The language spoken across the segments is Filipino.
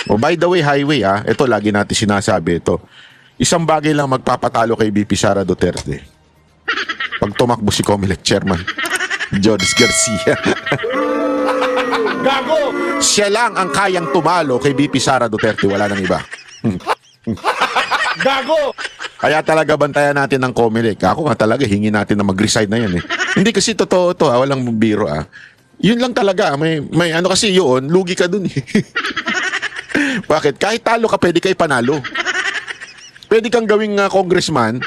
Oh, by the way, highway ito lagi natin sinasabi ito. Isang bagay lang magpapatalo kay VP Sara Duterte. Pag tumakbo si Comelec Chairman George Garcia. Gago! Siya lang ang kayang tumalo kay VP Sara Duterte, wala nang iba. Gago! Kaya talaga bantayan natin ng Comelec. Ako nga talaga, hingi natin na mag-resign na yan eh. Hindi kasi totoo to, walang biro Yun lang talaga, may ano kasi yun, lugi ka dun eh. Bakit? Kahit talo ka, pwede kayo panalo. Pwede kang gawing congressman,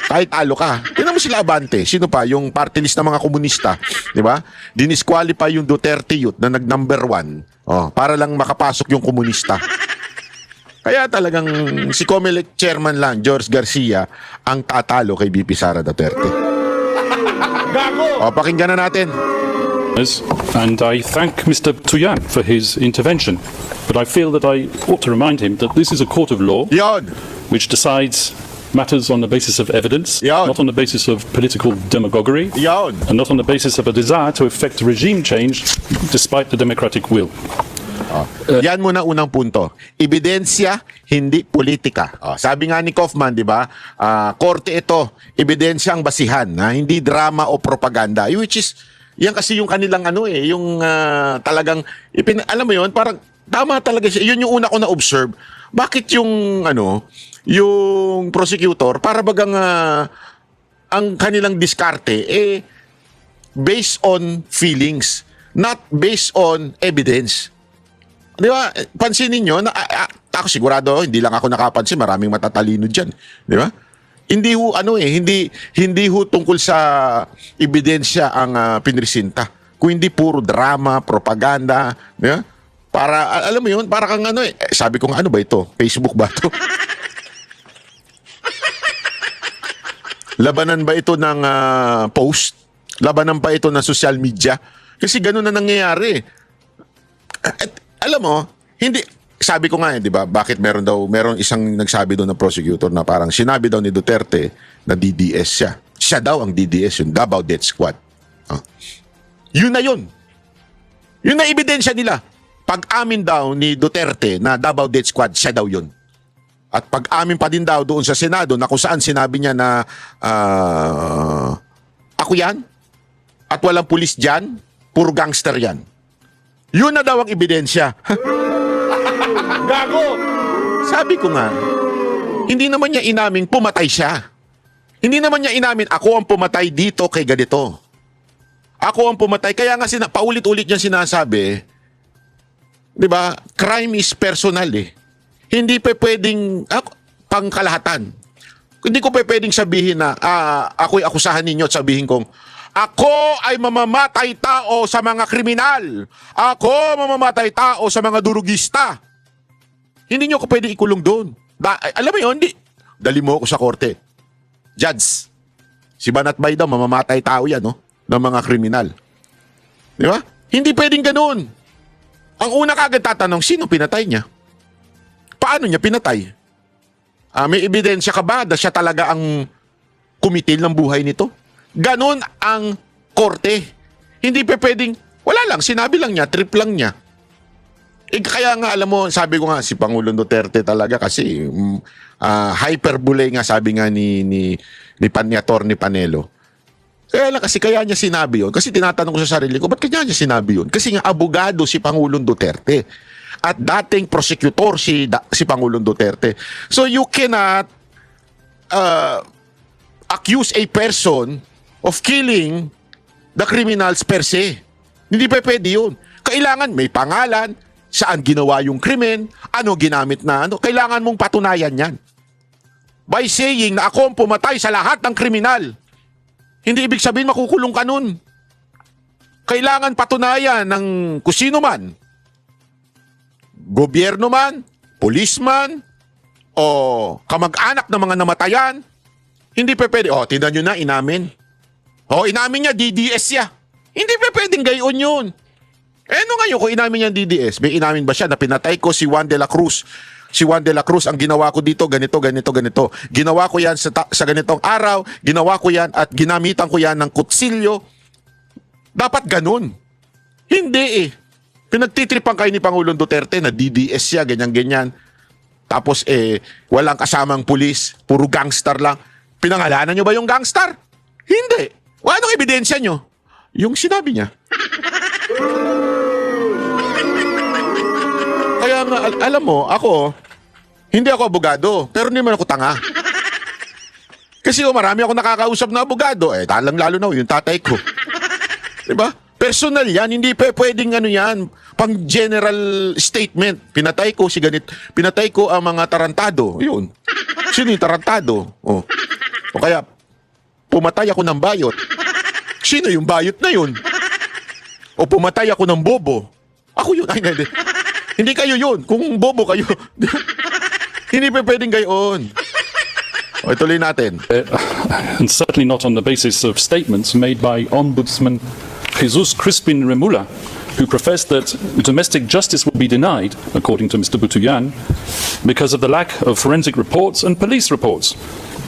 kahit talo ka. Tingnan mo sila Abante. Sino pa? Yung party list ng mga komunista. Di ba? Dinisqualify yung Duterte youth na nag-number 1. Oh, para lang makapasok yung komunista. Kaya talagang si Comelec chairman lang, George Garcia, ang tatalo kay VP Sara Duterte. Gago! O, pakinggan na natin. And I thank Mr. Tuyan for his intervention. But I feel that I ought to remind him that this is a court of law Yon. which decides matters on the basis of evidence, Yeah. not on the basis of political demagoguery, Yon. and not on the basis of a desire to effect regime change despite the democratic will. Yan muna unang punto. Ebidensya, hindi politika. Sabi nga ni Kaufman, di ba? Korte ito, ebidensya ang basihan, hindi drama o propaganda. Which is, yan kasi yung kanilang yung talagang, alam mo yun, parang tama talaga siya. Yun yung una ko na-observe. Bakit yung, yung prosecutor, para bagang ang kanilang diskarte, based on feelings, not based on evidence. Di ba? Pansinin nyo, ako sigurado, hindi lang ako nakapansin, maraming matatalino dyan. Di ba? Hindi ho, hindi ho tungkol sa ebidensya ang pinresinta. Kung hindi puro drama, propaganda, di ba? Para, alam mo yun, para kang sabi ko nga, ano ba ito? Facebook ba ito? Labanan ba ito ng post? Labanan pa ito ng social media? Kasi ganun na nangyayari. At, alam mo, hindi, sabi ko nga di ba, bakit meron isang nagsabi doon na prosecutor na parang sinabi daw ni Duterte na DDS siya. Siya daw ang DDS, yung Davao Death Squad. Yun na yun. Yun na ebidensya nila. Pag-amin daw ni Duterte na Davao Death Squad, siya daw yun. At pag-amin pa din daw doon sa Senado na kung saan sinabi niya na ako yan at walang pulis dyan, puro gangster yan. Yun na daw ang ebidensya. Gago! Sabi ko nga, hindi naman niya inaming pumatay siya. Hindi naman niya inamin, ako ang pumatay dito kay ganito. Ako ang pumatay. Kaya nga paulit-ulit niya sinasabi, di ba, crime is personal eh. Hindi pa pwedeng pangkalahatan. Hindi ko pa pwedeng sabihin na ako'y akusahan ninyo at sabihin kong, ako ay mamamatay tao sa mga kriminal. Ako mamamatay tao sa mga durugista. Hindi nyo ko pwede ikulong doon. Alam mo yun, dali mo ako sa korte. Judge, si Banat Bay daw, mamamatay tao yan, no? Ng mga kriminal. Di ba? Hindi pwedeng ganun. Ang una kagad tatanong, sino pinatay niya? Paano niya pinatay? May ebidensya ka ba na siya talaga ang kumitil ng buhay nito? Ganon ang korte. Hindi pa pwedeng, wala lang, sinabi lang niya, trip lang niya. Kaya nga, alam mo, sabi ko nga, si Pangulong Duterte talaga kasi hyperbole nga, sabi nga ni Atty. Panelo. Kaya lang kasi, kaya niya sinabi yun. Kasi tinatanong ko sa sarili ko, ba't kaya niya sinabi yun? Kasi nga, abogado si Pangulong Duterte. At dating prosecutor si Pangulong Duterte. So you cannot accuse a person of killing the criminals per se. Hindi pa pwede yun. Kailangan may pangalan, saan ginawa yung krimen, ano ginamit na ano. Kailangan mong patunayan yan. By saying na ako ang pumatay sa lahat ng kriminal. Hindi ibig sabihin makukulong ka nun. Kailangan patunayan ng kusino man. Gobyerno man, policeman, o kamag-anak ng mga namatayan. Hindi pa pwede. Tingnan nyo na, inamin. Inamin niya, DDS siya. Hindi pa pwedeng gayon yun. Ano ngayon kung inamin niya DDS? May inamin ba siya na pinatay ko si Juan de la Cruz? Si Juan de la Cruz, ang ginawa ko dito, ganito, ganito, ganito. Ginawa ko yan sa ganitong araw, ginawa ko yan at ginamitan ko yan ng kutsilyo. Dapat ganun. Hindi eh. Pinagtitripan kayo ni Pangulong Duterte na DDS siya, ganyan-ganyan. Tapos walang kasamang pulis, puro gangster lang. Pinangalanan nyo ba yung gangster? Hindi. Anong ebidensya nyo? Yung sinabi niya. Kaya nga, alam mo, ako, hindi ako abogado, pero hindi man ako tanga. Kasi marami ako nakakausap na abogado, talang-lalo na yung tatay ko. Diba? Personal yan, hindi pwedeng ano yan, pang general statement. Pinatay ko si ganit, pinatay ko ang mga tarantado. Yun. Sino yung tarantado? O kaya, pumatay ako ng bayot. Sino yung bayot na yun? O pumatay ako ng bobo. Ako yun. Ay, hindi. Hindi kayo yun. Kung bobo kayo, hindi pwedeng gayon. O, ituloy natin. And certainly not on the basis of statements made by Ombudsman Jesus Crispin Remula, who professed that domestic justice would be denied, according to Mr. Butuyan, because of the lack of forensic reports and police reports.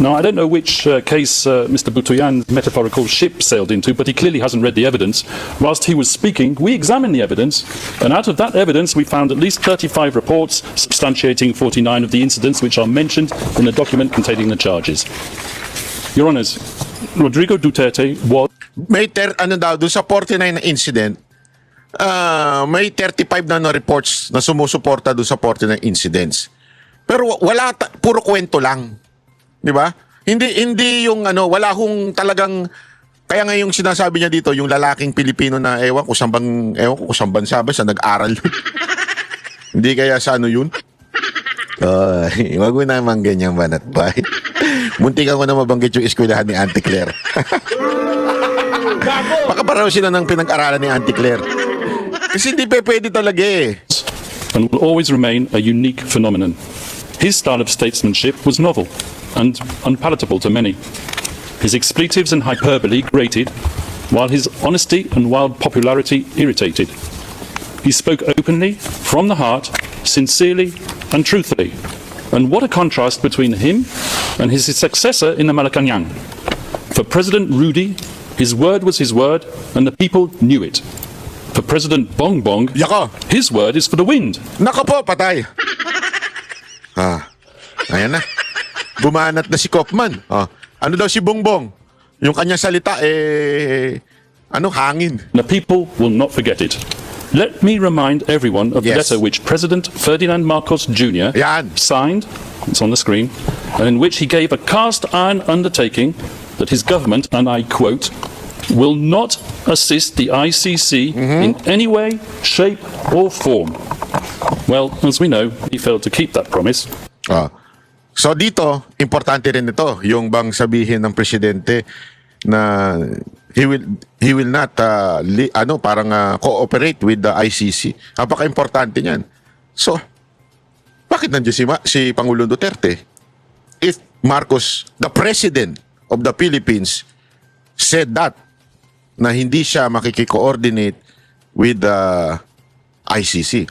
Now, I don't know which case Mr. Butuyan's metaphorical ship sailed into, but he clearly hasn't read the evidence. Whilst he was speaking, we examined the evidence, and out of that evidence, we found at least 35 reports substantiating 49 of the incidents which are mentioned in the document containing the charges. Your Honours, Rodrigo Duterte was... May doon sa 49 na incident, may 35 na reports na sumusuporta doon sa 49 incidents. Pero wala, puro kwento lang. Di ba? Hindi yung wala hong talagang, kaya nga yung sinasabi niya dito, yung lalaking Pilipino na ewan ko saan bansa ba siya nag-aral yun. Hindi kaya sa ano yun? Wag mo naman ganyang banatbay. Muntikan ko na mabanggit yung eskwelahan ni Auntie Claire. Baka paraw sila ng pinag-aralan ni Auntie Claire. Kasi hindi pwede talaga and will always remain a unique phenomenon. His style of statesmanship was novel and unpalatable to many. His expletives and hyperbole grated, while his honesty and wild popularity irritated. He spoke openly, from the heart, sincerely and truthfully. And what a contrast between him and his successor in the Malacanang. For President Rudy, his word was his word, and the people knew it. For President Bongbong, Yako! his word is for the wind. Nako po, patay. Ayan na. Bumanat na si Kaufman. Ano daw si Bongbong? Yung kanya salita, hangin. The people will not forget it. Let me remind everyone of the Yes. letter which President Ferdinand Marcos Jr. Yan. signed, it's on the screen, and in which he gave a cast-iron undertaking that his government, and I quote, will not assist the ICC in any way, shape or form. Well, as we know, he failed to keep that promise. So dito, importante rin ito, yung bang sabihin ng presidente na he will not cooperate with the ICC. Napaka-importante niyan. So, bakit nandiyan si Pangulong Duterte? If Marcos, the president of the Philippines, said that, na hindi siya makiki-coordinate with the ICC.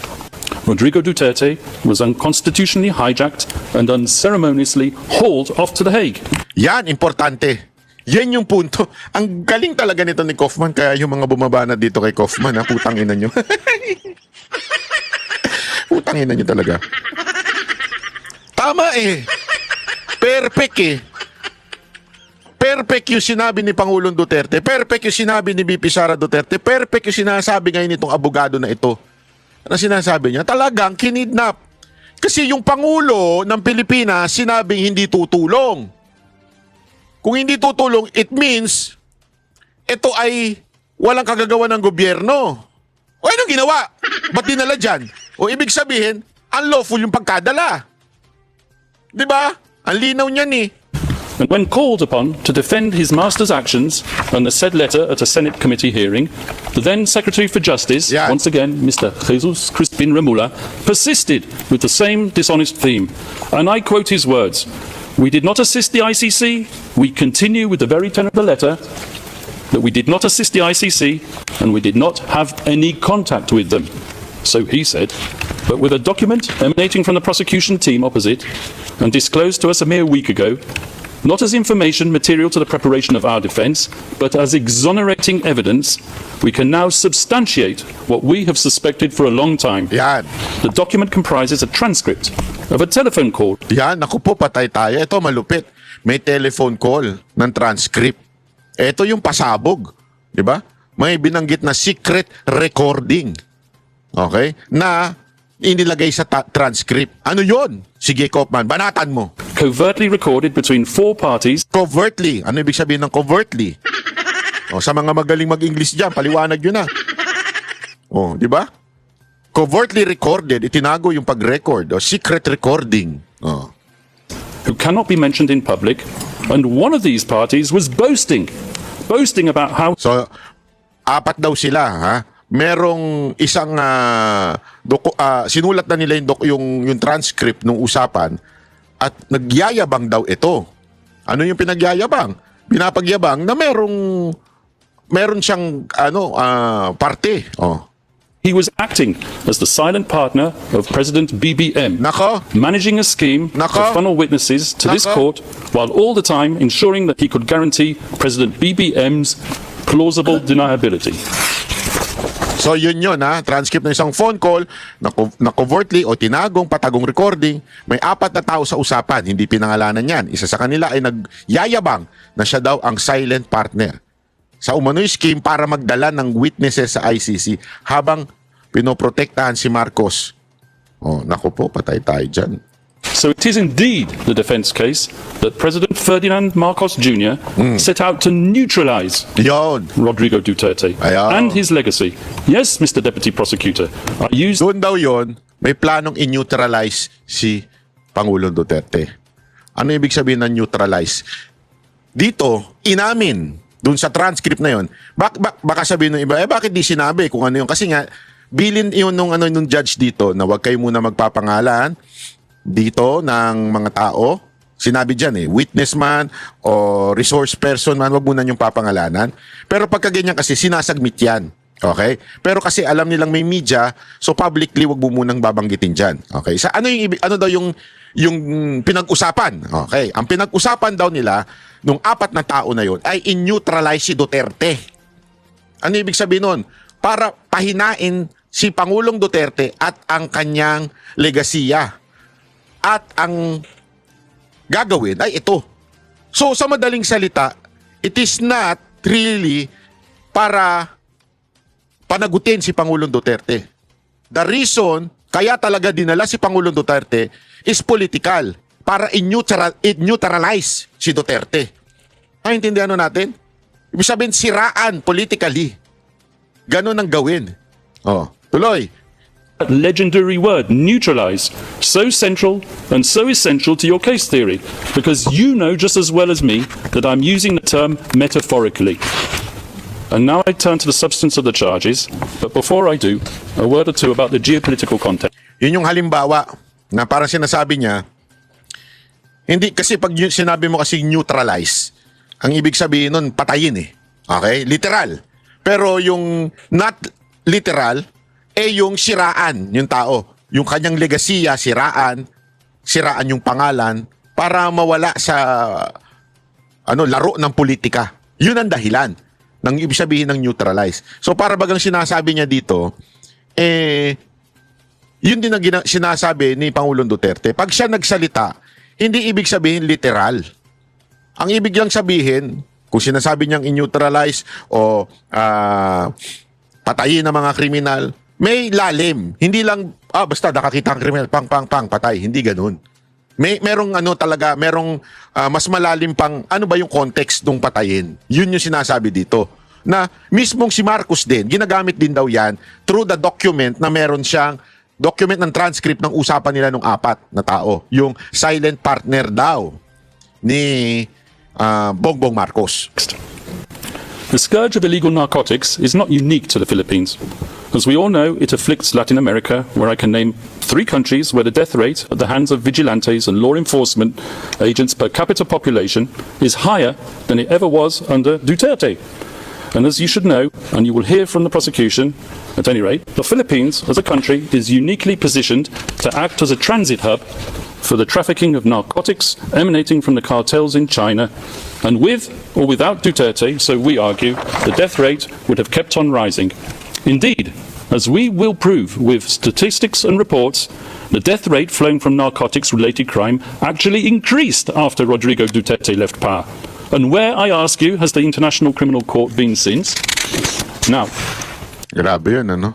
Rodrigo Duterte was unconstitutionally hijacked and unceremoniously hauled off to The Hague. Yan, importante. Yan yung punto. Ang galing talaga nito ni Kaufman, kaya yung mga bumaba na dito kay Kaufman, putang ina nyo. Putang ina nyo talaga. Tama Perfect Perfect yung sinabi ni Pangulong Duterte. Perfect yung sinabi ni BP Sara Duterte. Perfect yung sinasabi ngayon nitong abogado na ito. Ano sinasabi niya? Talagang kinidnap. Kasi yung Pangulo ng Pilipinas sinabing hindi tutulong. Kung hindi tutulong, it means ito ay walang kagagawa ng gobyerno. O anong ginawa? Ba't dinala dyan? O ibig sabihin, unlawful yung pagkadala. Diba? Ang linaw niyan And when called upon to defend his master's actions on the said letter at a Senate committee hearing, the then Secretary for Justice, Yeah. once again Mr. Jesus Crispin Remula, persisted with the same dishonest theme. And I quote his words, "We did not assist the ICC. We continue with the very tenor of the letter that we did not assist the ICC and we did not have any contact with them." So he said, but with a document emanating from the prosecution team opposite and disclosed to us a mere week ago, not as information material to the preparation of our defence, but as exonerating evidence, we can now substantiate what we have suspected for a long time. Yan. The document comprises a transcript of a telephone call Yan, naku po, patay tayo. Ito, malupit. May telephone call ng transcript. Ito yung pasabog. Di ba? May binanggit na secret recording. Okay? Na inilagay sa transcript. Ano yon? Sige, Kopman, banatan mo. covertly recorded between four parties Covertly. Ano ibig sabihin ng covertly? O, sa mga magaling mag-English dyan, paliwanag yun na. O, di ba? Covertly recorded, itinago yung pag-record. O, secret recording. O. who cannot be mentioned in public, and one of these parties was boasting about how So, apat daw sila, ha? Merong isang sinulat na nila yung transcript ng usapan at nagyayabang daw ito. Ano yung pinagyayabang? Pinapagyabang na meron siyang parte. Oh. he was acting as the silent partner of President BBM, Nako, managing a scheme Nako. to funnel witnesses to this Nako. court, while all the time ensuring that he could guarantee President BBM's plausible deniability. so yun ha, transcript ng isang phone call na covertly o tinagong patagong recording, may apat na tao sa usapan, hindi pinangalanan yan. Isa sa kanila ay nagyayabang na siya daw ang silent partner sa umano'y scheme para magdala ng witnesses sa ICC habang pinoprotektahan si Marcos. Oh, naku po, patay tayo dyan. So it is indeed the defence case that President Ferdinand Marcos Jr. set out to neutralise Yon. Rodrigo Duterte Ayaw. and his legacy. Yes, Mr. Deputy Prosecutor, I used Doon daw yon, may planong in-neutralize si Pangulong Duterte. Ano ibig sabihin ng neutralize? Dito, inamin, doon sa transcript na yon, baka sabihin ng iba, bakit di sinabi kung ano yun? Kasi nga, bilin yun nung judge dito na huwag kayo muna magpapangalan dito ng mga tao. Sinabi dyan witness man o resource person man, wag muna yung papangalanan. Pero pagka ganyan kasi, sinasagmit yan. Okay? Pero kasi alam nilang may media, so publicly wag mo munang babanggitin dyan. Okay? Sa ano daw yung pinag-usapan? Okay? Ang pinag-usapan daw nila nung apat na tao na yon ay in-neutralize si Duterte. Ano ibig sabihin nun? Para pahinain si Pangulong Duterte at ang kanyang legasiya. At ang gagawin ay ito. So sa madaling salita, it is not really para panagutin si Pangulong Duterte. The reason kaya talaga dinala si Pangulong Duterte is political, para in-neutralize si Duterte. Naintindihan natin? Ibig sabihin, siraan politically. Ganon ang gawin. Oh, tuloy. that legendary word, neutralise, so central and so essential to your case theory, because you know just as well as me that I'm using the term metaphorically. And now I turn to the substance of the charges, but before I do, a word or two about the geopolitical context. Yun yung halimbawa na parang sinasabi niya, hindi kasi pag sinabi mo kasi neutralize, ang ibig sabihin nun patayin Okay? Literal. Pero yung not literal, yung siraan yung tao. Yung kanyang legasiya, siraan yung pangalan para mawala sa laro ng politika. Yun ang dahilan ng ibig sabihin ng neutralize. So para bagang sinasabi niya dito, yun din ang sinasabi ni Pangulong Duterte. Pag siya nagsalita, hindi ibig sabihin literal. Ang ibig lang sabihin, kung sinasabi niyang in-neutralize o patayin ng mga kriminal, may lalim. Hindi lang, basta nakakita ang kriminal, pang, patay. Hindi ganun. Merong merong mas malalim pang, ano ba yung context ng patayin? Yun yung sinasabi dito. Na mismong si Marcos din, ginagamit din daw yan through the document na meron siyang document ng transcript ng usapan nila ng apat na tao. Yung silent partner daw ni Bongbong Marcos. The scourge of illegal narcotics is not unique to the Philippines. As we all know, it afflicts Latin America, where I can name 3 countries where the death rate at the hands of vigilantes and law enforcement agents per capita population is higher than it ever was under Duterte. And as you should know, and you will hear from the prosecution, At any rate, the Philippines as a country is uniquely positioned to act as a transit hub for the trafficking of narcotics emanating from the cartels in China. And with or without Duterte, so we argue, the death rate would have kept on rising. Indeed, as we will prove with statistics and reports, the death rate flowing from narcotics-related crime actually increased after Rodrigo Duterte left power. And where, I ask you, has the International Criminal Court been since? Now, Grabe yun, ano?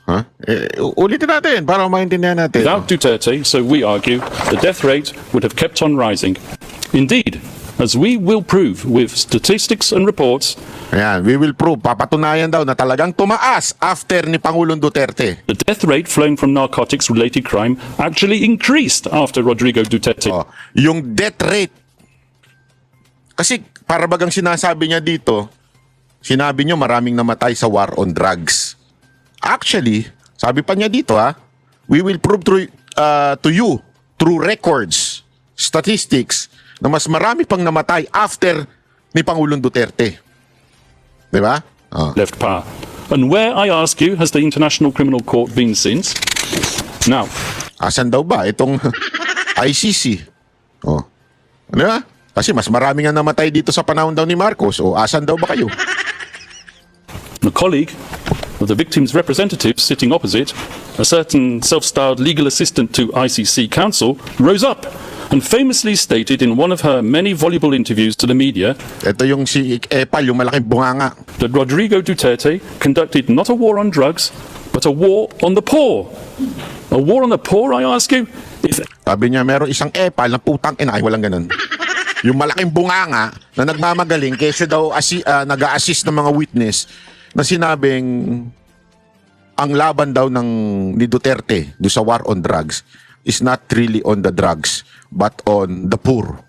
Ha? Ulitin natin para maintindihan natin. without Duterte, so we argue, the death rate would have kept on rising. Indeed, as we will prove with statistics and reports, Ayan, we will prove, papatunayan daw na talagang tumaas after ni Pangulong Duterte. the death rate flowing from narcotics-related crime actually increased after Rodrigo Duterte. Oh, yung death rate. Kasi para bagang sinasabi niya dito, sinabi niyo maraming namatay sa war on drugs. Actually, sabi pa niya dito we will prove to you through records, statistics, na mas marami pang namatay after ni Pangulong Duterte. Di ba? Oh. Left power. And where, I ask you, has the International Criminal Court been since? Now, Asan daw ba itong ICC? Oh. Ano ba? Kasi mas marami nga namatay dito sa panahon daw ni Marcos. O asan daw ba kayo? a colleague of the victim's representative sitting opposite, a certain self-styled legal assistant to ICC counsel, rose up and famously stated in one of her many voluble interviews to the media Ito yung si Epal, yung malaking bunganga. that Rodrigo Duterte conducted not a war on drugs, but a war on the poor. A war on the poor, I ask you? If Sabi niya, meron isang Epal na putang ina. Ay, walang ganun. Yung malaking bunganga na nagmamagaling kaysa daw nag-a-assist ng mga witness na sinabing ang laban daw ng ni Duterte do sa war on drugs is not really on the drugs but on the poor.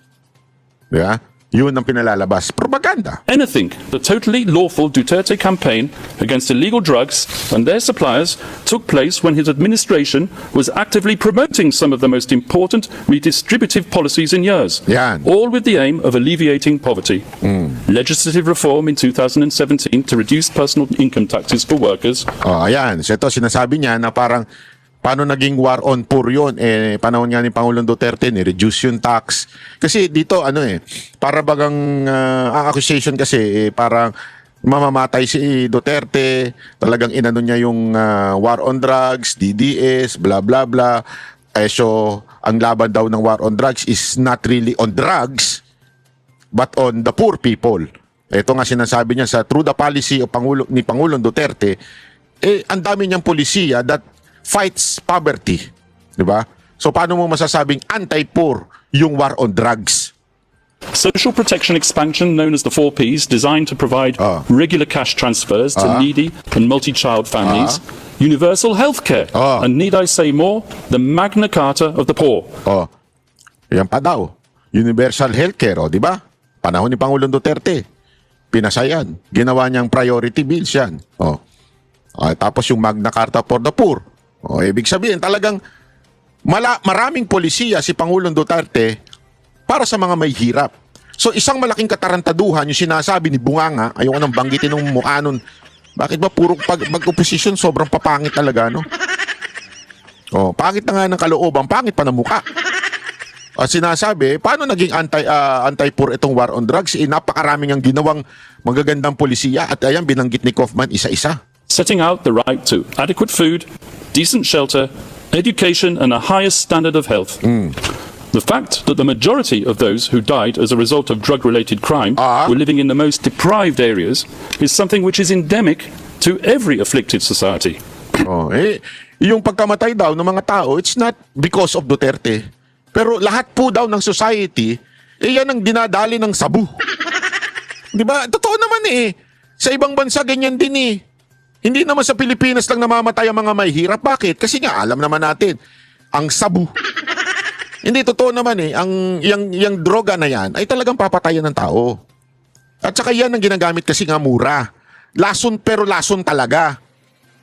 Yeah? Yun ang pinalalabas. Propaganda. anything, the totally lawful Duterte campaign against illegal drugs and their suppliers took place when his administration was actively promoting some of the most important redistributive policies in years, Yan. all with the aim of alleviating poverty. Legislative reform in 2017 to reduce personal income taxes for workers, Oh, ayan. So ito, sinasabi niya na parang paano naging war on poor yun? Panahon nga ni Pangulong Duterte, ni-reduce yung tax. Kasi dito, para bagang, ang accusation kasi, parang mamamatay si Duterte, talagang inano niya yung war on drugs, DDS, blah, blah, blah. So, ang laban daw ng war on drugs is not really on drugs, but on the poor people. Ito nga sinasabi niya through the policy of ni Pangulong Duterte, ang dami niyang polisiya that fights poverty. Diba? So paano mo masasabing anti-poor yung war on drugs? social protection expansion known as the 4Ps, designed to provide regular cash transfers to needy and multi-child families, universal healthcare, and need I say more, the Magna Carta of the poor. Oh, yan pa daw. Universal healthcare, di ba? Panahon ni Pangulong Duterte. Pinasayan. Ginawa niyang priority bills yan. Tapos yung Magna Carta for the poor. Ibig sabihin, talagang maraming polisiya si Pangulong Duterte para sa mga may hirap. So isang malaking katarantaduhan yung sinasabi ni Bunganga, ayoko nang banggitin ng mukha nun. Bakit ba puro pag-opposition sobrang papangit talaga, no? Pangit na nga ng kalooban, pangit pa ng mukha. Sinasabi, paano naging anti-poor itong war on drugs? Napakaraming ang ginawang magagandang polisiya at ayan, binanggit ni Kaufman isa-isa. Setting out the right to adequate food, decent shelter, education, and a highest standard of health. The fact that the majority of those who died as a result of drug-related crime were living in the most deprived areas is something which is endemic to every afflicted society. Yung pagkamatay daw ng mga tao, it's not because of Duterte. Pero lahat po daw ng society, yan ang dinadali ng sabu. Di ba? Totoo naman Sa ibang bansa, ganyan din Hindi naman sa Pilipinas lang namamatay ang mga may hirap. Bakit? Kasi nga, alam naman natin, ang sabu. Hindi, totoo naman yung droga na yan ay talagang papatayan ng tao. At saka yan ang ginagamit kasi nga mura. Lason pero lason talaga.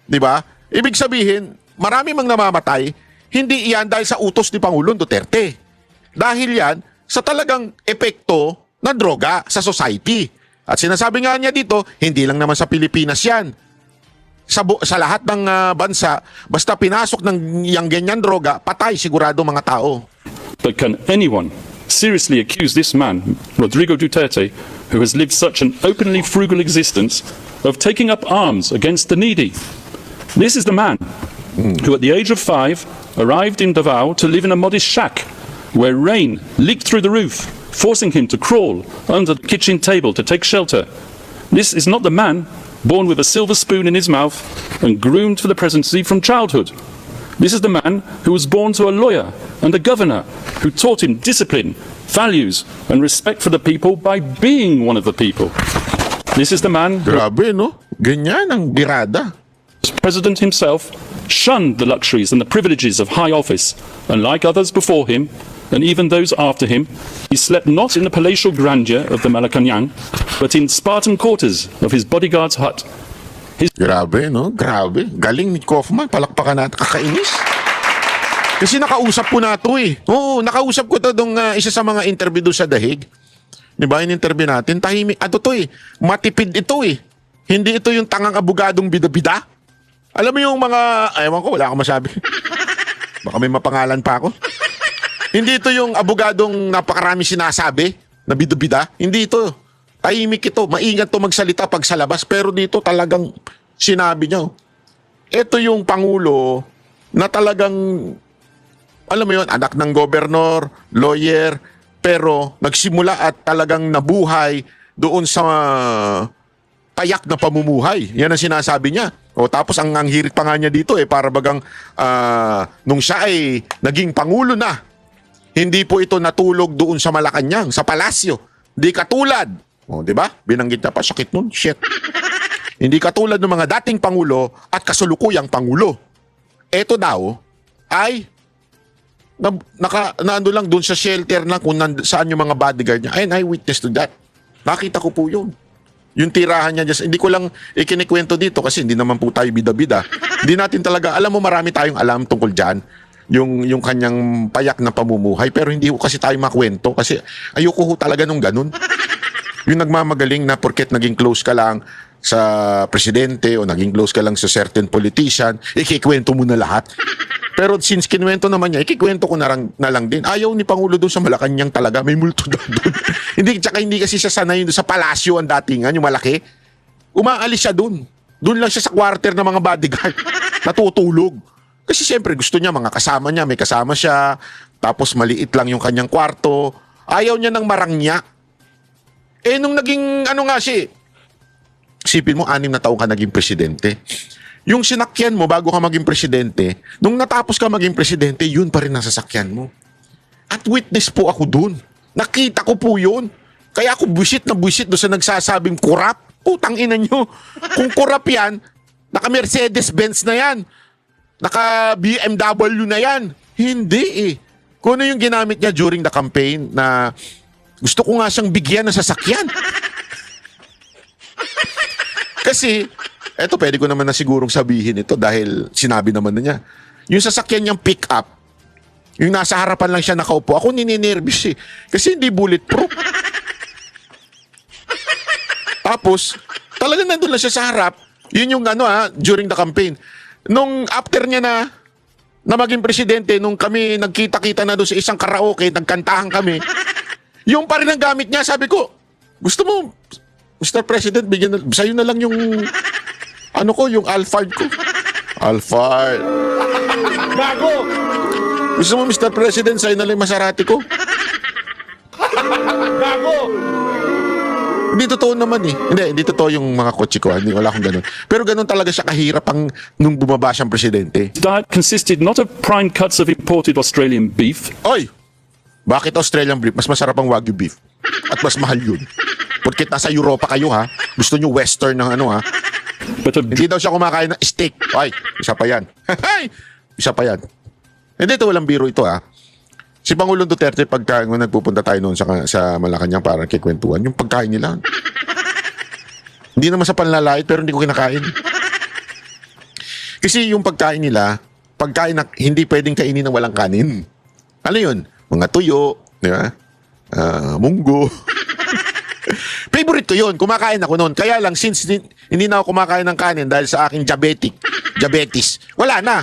Di ba? Ibig sabihin, marami mang namamatay, hindi iyan dahil sa utos ni Pangulong Duterte. Dahil yan sa talagang epekto ng droga sa society. At sinasabi nga niya dito, hindi lang naman sa Pilipinas yan. sa lahat ng bansa, basta pinasok ng yang ganyan droga, patay sigurado mga tao. But can anyone seriously accuse this man, Rodrigo Duterte, who has lived such an openly frugal existence, of taking up arms against the needy? This is the man who at the age of 5 arrived in Davao to live in a modest shack where rain leaked through the roof, forcing him to crawl under the kitchen table to take shelter. This is not the man born with a silver spoon in his mouth and groomed for the presidency from childhood. This is the man who was born to a lawyer and a governor who taught him discipline, values, and respect for the people by being one of the people. This is the man who, Grabe, no? Ganyan ang birada. as president himself, shunned the luxuries and the privileges of high office, and like others before him, and even those after him, he slept not in the palatial grandeur of the Malacanang, but in Spartan quarters of his bodyguard's hut. Grabe, no? Grabe. Galing ni Kaufman. Palakpakan natin. Kakainis. Kasi nakausap ko na ito eh. Oo, nakausap ko ito nung isa sa mga interview doon sa Dahig. Di ba? Yung interview natin. Tahimik. Ato to eh. Matipid ito eh. Hindi ito yung tangang abogadong bida-bida. Alam mo yung mga... Ewan ko, wala akong masabi. Baka may mapangalan pa ako. Hindi ito yung abogadong napakarami sinasabi na bida-bida. Hindi ito. Tahimik ito. Maingat to magsalita pag sa labas. Pero dito talagang sinabi niya. Ito yung Pangulo na talagang, alam mo yun, anak ng gobernador, lawyer, pero nagsimula at talagang nabuhay doon sa payak na pamumuhay. Yan ang sinasabi niya. O tapos ang hirit pa nga niya dito para bagang nung siya ay naging Pangulo na, hindi po ito natulog doon sa Malacanang, sa palasyo. Hindi katulad. O, di ba? Binanggit na pa, sakit nun. Shit. Hindi katulad ng mga dating Pangulo at kasulukuyang Pangulo. Ito daw ay naando lang doon sa shelter na kung saan yung mga bodyguard niya. And I witness to that. Nakita ko po yun. Yung tirahan niya, just, hindi ko lang ikinikwento dito kasi hindi naman po tayo bida-bida. Hindi natin talaga, alam mo marami tayong alam tungkol dyan. Yung kanyang payak na pamumuhay. Pero hindi ko kasi tayo makwento kasi ayoko ho talaga nung ganun. Yung nagmamagaling na porket naging close ka lang sa presidente o naging close ka lang sa certain politician, ikikwento mo na lahat. Pero since kinuwento naman niya, ikikwento ko na lang din. Ayaw ni Pangulo doon sa Malacanang talaga. May multo daw doon. hindi kasi siya sanay doon sa palasyo ang datingan, yung malaki. Umaalis siya doon. Doon lang siya sa quarter ng mga bodyguard. Natutulog. Kasi siyempre gusto niya mga kasama niya. May kasama siya. Tapos maliit lang yung kanyang kwarto. Ayaw niya ng marangya. Nung naging nga siya, isipin mo, 6 na taong ka naging presidente. Yung sinakyan mo bago ka maging presidente, nung natapos ka maging presidente, yun pa rin ang sasakyan mo. At witness po ako dun. Nakita ko po yun. Kaya ako buwisit doon sa nagsasabing kurap. Putang ina nyo. Kung kurap yan, naka Mercedes-Benz na yan. Naka BMW na yan. Hindi eh. Kung ano yung ginamit niya during the campaign na gusto ko nga siyang bigyan ng sasakyan. Kasi, eto pwede ko naman na sigurong sabihin ito dahil sinabi naman na niya. Yung sasakyan niyang pick-up, yung nasa harapan lang siya nakaupo, ako nininervous eh. Kasi hindi bulletproof. Tapos, talagang nandun lang siya sa harap. Yun yung during the campaign. Nung after niya na maging presidente, nung kami nagkita-kita na doon sa isang karaoke, nagkantahan kami, yung pa rin ang gamit niya, sabi ko, gusto mo, Mr. President, bigyan sa'yo na lang yung, yung Alphard ko. Alphard. Bago! Gusto mo, Mr. President, sa'yo na lang yung Maserati ko? Bago! Hindi totoo naman eh. Hindi totoo yung mga kotse ko. Hindi, wala akong ganun. Pero ganun talaga siya kahirap nung bumaba siyang presidente. His diet consisted not of prime cuts of imported Australian beef, Oy! Bakit Australian beef? Mas masarap ang Wagyu beef. At mas mahal yun. Porkit nasa Europa kayo ha. Gusto nyo western ng ha. but of Hindi daw siya kumakain ng steak. Ay, isa pa yan. Isa pa yan. Hindi ito walang biro ito ha. Si Pangulong Duterte pagka nagpupunta tayo noon sa Malacanang para kikwentuhan, yung pagkain nila. Hindi naman sa panlalait pero hindi ko kinakain. Kasi yung pagkain nila, pagkain na hindi pwedeng kainin ng walang kanin. Ano yun? Mga tuyo, di ba? Munggo. Favorite ko yun. Kumakain ako noon. Kaya lang, since hindi na ako kumakain ng kanin dahil sa aking diabetes, wala na.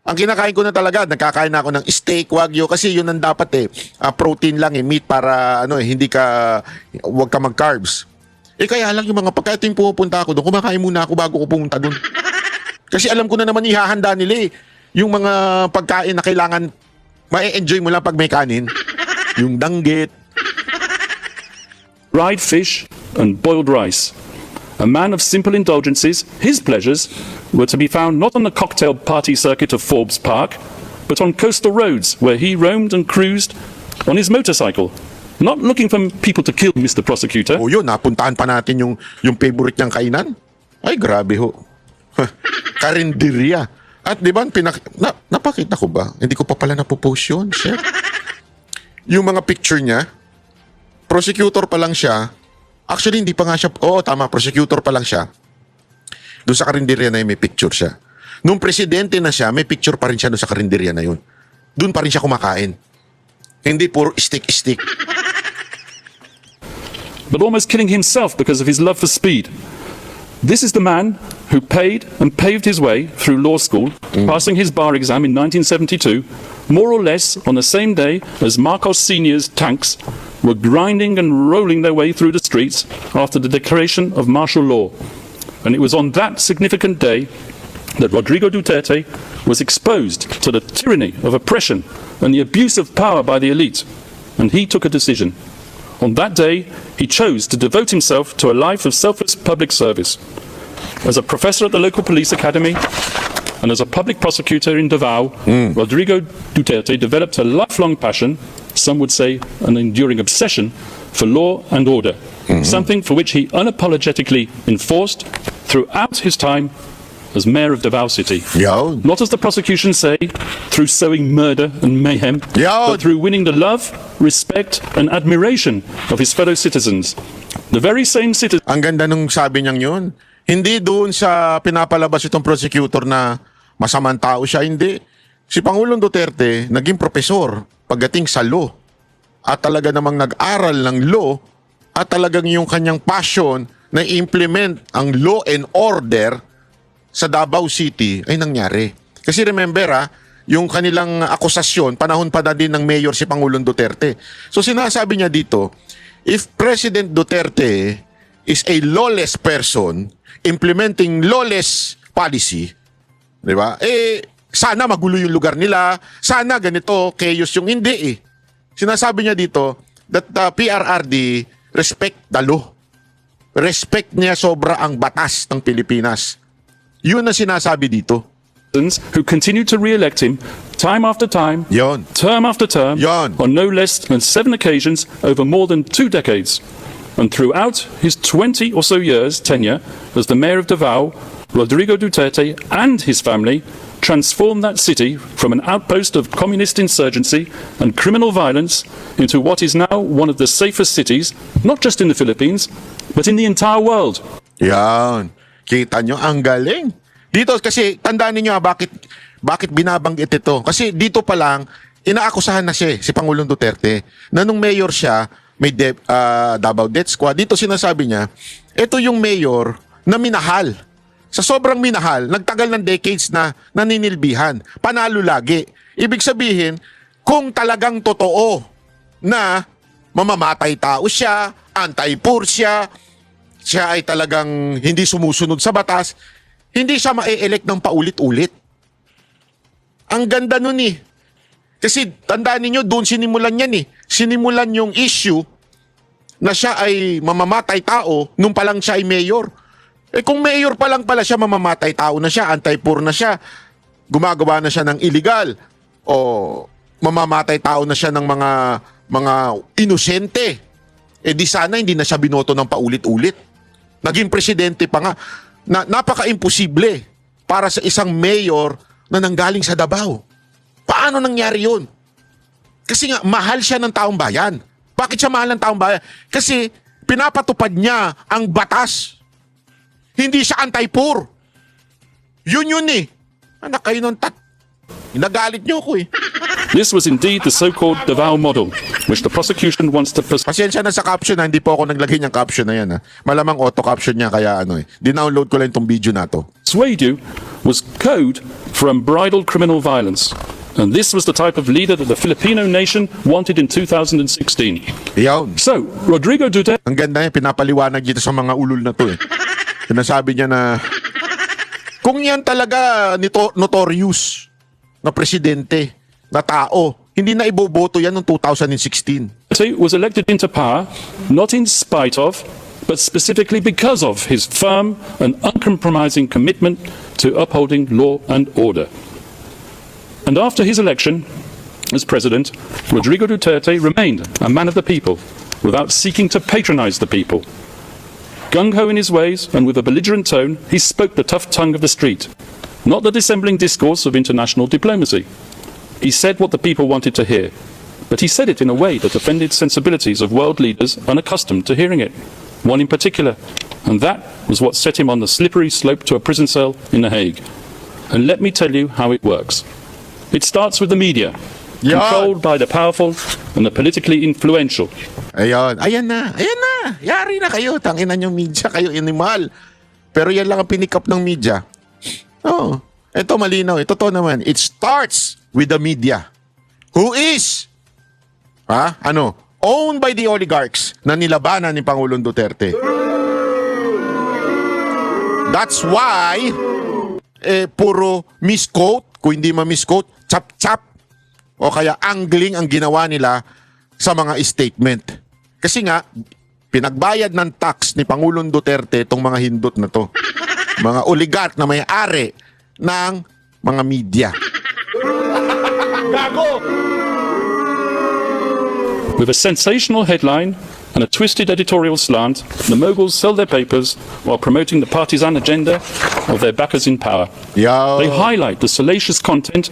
Ang kinakain ko na talaga, nagkakain na ako ng steak, wagyu, kasi yun ang dapat protein lang meat para wag ka mag-carbs. Kaya lang yung mga pagkain pupunta ako doon, kumakain muna ako bago ko pumunta doon. Kasi alam ko na naman ihahanda nila yung mga pagkain na kailangan ma-enjoy mo lang pag may kanin. Yung danggit. Fried fish and boiled rice. A man of simple indulgences, his pleasures were to be found not on the cocktail party circuit of Forbes Park, but on coastal roads where he roamed and cruised on his motorcycle, not looking for people to kill, Mr. Prosecutor. O yun, napuntahan pa natin yung favorite niyang kainan. Ay, grabe ho. Karinderya. At di ba, napakita ko ba? Hindi ko pa pala napopost yun, chef. Yung mga picture niya, prosecutor pa lang siya. Actually, hindi pa nga siya, tama, prosecutor pa lang siya. Doon sa karinderya na yun, may picture siya. Nung presidente na siya, may picture pa rin siya doon sa karinderya na yun. Doon pa rin siya kumakain. Hindi puro stick-stick. But almost killing himself because of his love for speed. This is the man who paid and paved his way through law school, passing his bar exam in 1972, more or less on the same day as Marcos Sr.'s tanks were grinding and rolling their way through the streets after the declaration of martial law. And it was on that significant day that Rodrigo Duterte was exposed to the tyranny of oppression and the abuse of power by the elite. And he took a decision. On that day, he chose to devote himself to a life of selfless public service. As a professor at the local police academy and as a public prosecutor in Davao, Rodrigo Duterte developed a lifelong passion, some would say an enduring obsession, for law and order, something for which he unapologetically enforced throughout his time as mayor of Davao City. Yo. Not, as the prosecution say, through sowing murder and mayhem, Yo. but through winning the love, respect, and admiration of his fellow citizens. The very same citizens. Ang ganda nung sabi niyang yun. Hindi doon sa pinapalabas itong prosecutor na masamang tao siya, hindi. Si Pangulong Duterte naging propesor pagdating sa law. At talaga namang nag-aral ng law at talagang yung kanyang passion na implement ang law and order sa Davao City ay nangyari. Kasi remember yung kanilang akusasyon, panahon pa na din ng mayor si Pangulong Duterte. So sinasabi niya dito, if President Duterte is a lawless person implementing lawless policy, di ba? Sana magulo yung lugar nila, sana ganito, chaos yung hindi Sinasabi niya dito that the PRRD respect the law. Respect niya sobra ang batas ng Pilipinas. Yun ang sinasabi dito. Who continued to re-elect him time after time, Yon. term after term, Yon. on no less than 7 occasions over more than 2 decades. And throughout his 20 or so years tenure as the mayor of Davao, Rodrigo Duterte and his family transformed that city from an outpost of communist insurgency and criminal violence into what is now one of the safest cities, not just in the Philippines, but in the entire world. Yan. Kita nyo, ang galing. Dito kasi, tandaan niyo bakit binabanggit ito. Kasi dito pa lang, inaakusahan na siya, si Pangulong Duterte, na nung mayor siya, may Davao Death Squad. Dito sinasabi niya, ito yung mayor na minahal. Sa sobrang minahal, nagtagal ng decades na naninilbihan. Panalo lagi. Ibig sabihin, kung talagang totoo na mamamatay tao siya, anti-poor siya ay talagang hindi sumusunod sa batas, hindi siya ma-elect ng paulit-ulit. Ang ganda nun Kasi tandaan niyo doon sinimulan yan Sinimulan yung issue na siya ay mamamatay tao nung palang siya ay mayor. Kung mayor pa lang pala siya, mamamatay tao na siya, anti-poor na siya, gumagawa na siya ng illegal, o mamamatay tao na siya ng mga inosente, di sana hindi na siya binoto ng paulit-ulit. Naging presidente pa nga. Napaka-imposible para sa isang mayor na nanggaling sa Davao. Paano nangyari yun? Kasi nga, mahal siya ng taong bayan. Bakit siya mahal ng taong bayan? Kasi pinapatupad niya ang batas. Hindi siya anti-poor. Yun Anak kayo ng nagalit niyo ko This was indeed the so-called Davao model, which the prosecution wants to pursue. Pasensya na sa caption na, hindi po ako naglagay ng caption na yan. Ha? Malamang auto-caption niya, kaya dinownload ko lang itong video na to. Persuade you was code for unbridled criminal violence. And this was the type of leader that the Filipino nation wanted in 2016. Iyon. So, Rodrigo Duterte Ang ganda niya, pinapaliwanag dito sa mga ulol na to eh. Sinasabi niya na, kung yan talaga notorious na presidente, na tao, hindi na iboboto yan noong 2016. was elected into power not in spite of, but specifically because of his firm and uncompromising commitment to upholding law and order. And after his election as president, Rodrigo Duterte remained a man of the people, without seeking to patronize the people. Gung-ho in his ways and with a belligerent tone, he spoke the tough tongue of the street, not the dissembling discourse of international diplomacy. He said what the people wanted to hear, but he said it in a way that offended sensibilities of world leaders unaccustomed to hearing it, one in particular, and that was what set him on the slippery slope to a prison cell in The Hague. And let me tell you how it works. It starts with the media, controlled by the powerful and the politically influential. Ayan na. Yari na kayo. Tanginan yung media kayo, animal. Pero yan lang ang pinikap ng media. Oo. Ito malinaw. Ito to naman. It starts with the media. Who is, owned by the oligarchs na nilabanan ni Pangulong Duterte. That's why, puro misquote, kung hindi ma-misquote, chap-chap, o kaya angling ang ginawa nila sa mga statement. Kasi nga, pinagbayad ng tax ni Pangulong Duterte itong mga hindot na to. Mga oligarch na may-ari ng mga media. With a sensational headline and a twisted editorial slant, the moguls sell their papers while promoting the partisan agenda of their backers in power. They highlight the salacious content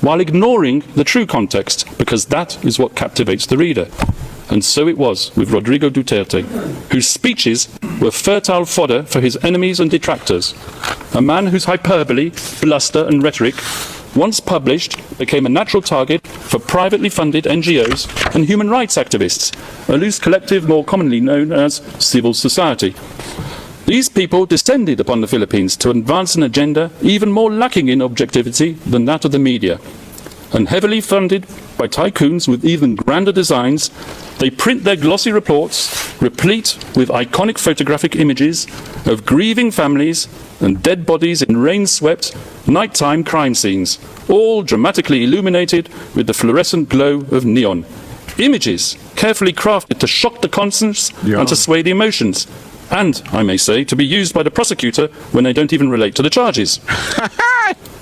while ignoring the true context, because that is what captivates the reader. And so it was with Rodrigo Duterte, whose speeches were fertile fodder for his enemies and detractors. A man whose hyperbole, bluster and rhetoric, once published, became a natural target for privately funded NGOs and human rights activists, a loose collective more commonly known as civil society. These people descended upon the Philippines to advance an agenda even more lacking in objectivity than that of the media. And heavily funded by tycoons with even grander designs, they print their glossy reports, replete with iconic photographic images of grieving families and dead bodies in rain-swept, nighttime crime scenes, all dramatically illuminated with the fluorescent glow of neon. Images carefully crafted to shock the conscience and to sway the emotions. And, I may say, to be used by the prosecutor when they don't even relate to the charges.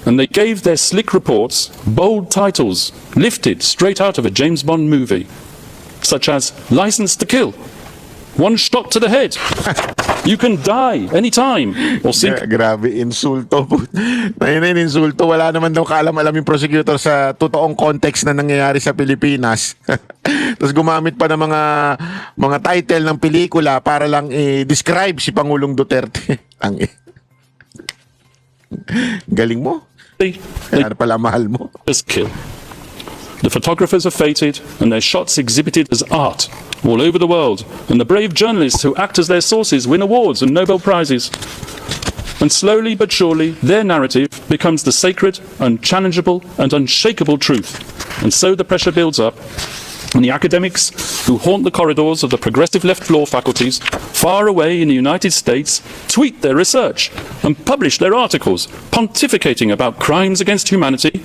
And they gave their slick reports bold titles lifted straight out of a James Bond movie, such as License to Kill, One Shot to the Head, You Can Die Anytime, or Grabe, insulto. Insulto. Wala naman daw kaalam-alam yung prosecutor sa totoong context na nangyayari sa Pilipinas. Tapos gumamit pa ng mga title ng pelikula para lang i-describe si Pangulong Duterte. Galing mo. Kaya pala mahal mo. Just kill. The photographers are fated and their shots exhibited as art all over the world, and the brave journalists who act as their sources win awards and Nobel Prizes. And slowly but surely their narrative becomes the sacred, unchallengeable and unshakable truth. And so the pressure builds up, and the academics who haunt the corridors of the progressive left law faculties far away in the United States tweet their research and publish their articles pontificating about crimes against humanity,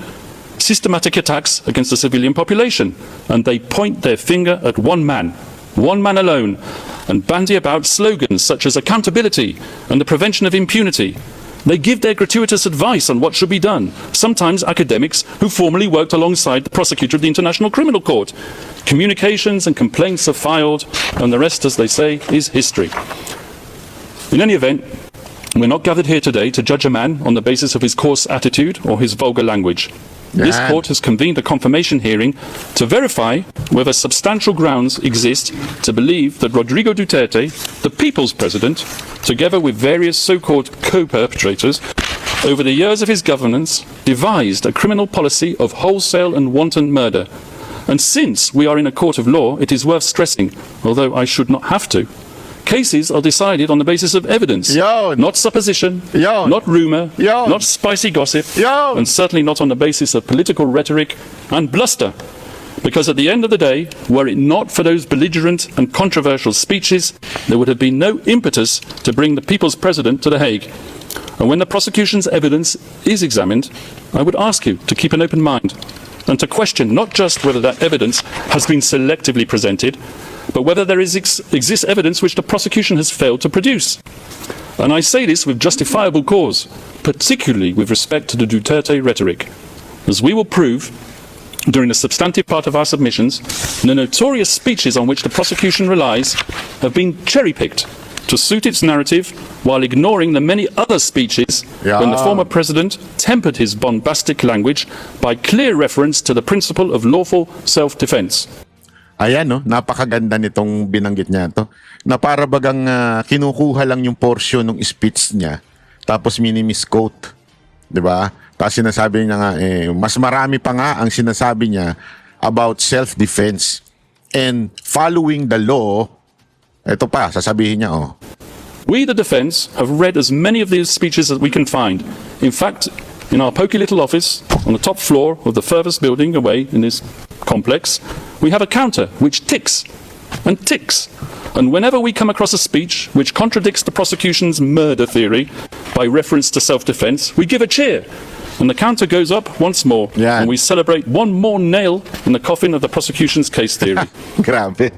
systematic attacks against the civilian population, and they point their finger at one man alone, and bandy about slogans such as accountability and the prevention of impunity. They give their gratuitous advice on what should be done, sometimes academics who formerly worked alongside the prosecutor of the International Criminal Court. Communications and complaints are filed, and the rest, as they say, is history. In any event, we're not gathered here today to judge a man on the basis of his coarse attitude or his vulgar language. This court has convened a confirmation hearing to verify whether substantial grounds exist to believe that Rodrigo Duterte, the people's president, together with various so-called co-perpetrators, over the years of his governance, devised a criminal policy of wholesale and wanton murder. And since we are in a court of law, it is worth stressing, although I should not have to, cases are decided on the basis of evidence, Yun. not supposition, Yun. not rumour, Yun. not spicy gossip, Yun. and certainly not on the basis of political rhetoric and bluster. Because at the end of the day, were it not for those belligerent and controversial speeches, there would have been no impetus to bring the People's President to The Hague. And when the prosecution's evidence is examined, I would ask you to keep an open mind and to question not just whether that evidence has been selectively presented, but whether there exists evidence which the prosecution has failed to produce. And I say this with justifiable cause, particularly with respect to the Duterte rhetoric, as we will prove during the substantive part of our submissions, the notorious speeches on which the prosecution relies have been cherry-picked to suit its narrative while ignoring the many other speeches when the former president tempered his bombastic language by clear reference to the principle of lawful self-defense. Ayan, no? Napakaganda nitong binanggit niya to. Na para bagang kinukuha lang yung portion ng speech niya, tapos mini-misquote. Diba? Tapos sinasabi niya nga, mas marami pa nga ang sinasabi niya about self-defense. And following the law, ito pa, sasabihin niya, oh. We, the defence, have read as many of these speeches as we can find. In fact, in our poky little office, on the top floor of the furthest building away in this complex, we have a counter which ticks and ticks. And whenever we come across a speech which contradicts the prosecution's murder theory by reference to self-defense, we give a cheer. And the counter goes up once more. Yeah. And we celebrate one more nail in the coffin of the prosecution's case theory. Grabe.